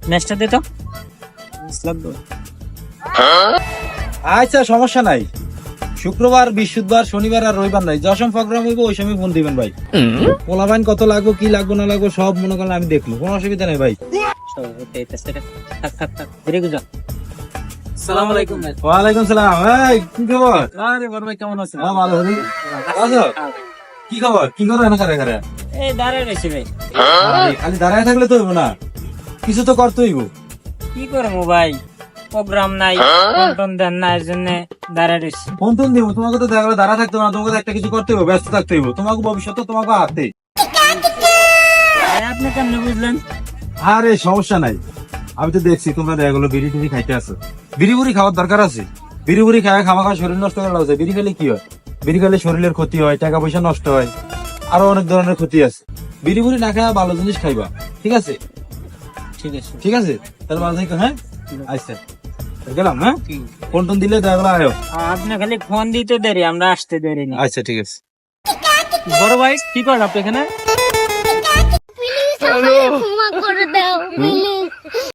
ম্যাচটা দে তো। আচ্ছা সমস্যা নাই, শুক্রবার বৃহস্পতিবার শনিবার আর রবিবার নাই, যখন প্রোগ্রাম হইব ওই সময় ফোন দিবেন ভাই। পোলাপাইন কত লাগবে কি লাগবে না লাগবে সব মনে করেন আমি দেখবো, কোনো অসুবিধা নেই ভাই। থাক থাক থাক, বেরিয়ে যা। আসসালামু আলাইকুম ভাই। ওয়ালাইকুম সালাম। এই কি খবর? আরে বড় ভাই কেমন আছেন? হ্যাঁ ভালো আছি। আছো? কি খবর? কি করো এনে কারে কারে? এই দাঁড়ায় রয়েছি ভাই। আরে, খালি দাঁড়ায় থাকলে তো হইব না, কিছু তো করতে হইব। কি করবো ভাই, প্রোগ্রাম নাই, ফোন দেন না, এর জন্য দাঁড়ায় রয়েছি। ফোন টোন দিব, তোমাকে তো দেখা গেলো দাঁড়া থাকতে হবে না, তোমাকে তো একটা কিছু করতে হইব, ব্যস্ত থাকতে হইব, তোমাকে ভবিষ্যতে তোমাকে হাতে। ভাই, আপনি কেমনে বুঝলেন? আরে সমস্যা নাই, আমি তো দেখছি তোমরা দেখা গেলো বিড়ি টিড়ি খাইতে আছো। বিড়ি বুড়ি খাওয়ার দরকার আছে? বিড়ি বুড়ি খাওয়া খাওয়া শরীর নষ্ট করা লাগছে। বিড়ি খেলে কি হয়? বিড়ি খেলে শরীরের ক্ষতি হয়, টাকা পয়সা নষ্ট হয়, আরো অনেক ধরনের ক্ষতি আছে। বিড়ি বুড়ি না খাওয়া ভালো জিনিস খাইবা, ঠিক আছে? ঠিক আছে। ঠিক আছে, তাহলে ভালো থাকো। হ্যাঁ আচ্ছা গেলাম। হ্যাঁ ফোন টোন দিলে দেখা গেলো আয়ো। আপনি খালি ফোন দিতে দেরি, আমরা আসতে দেরি না। আচ্ছা ঠিক আছে। বড় ভাই কি করেন আপনি এখানে? প্লিজ আমাকে ক্ষমা করে দেন।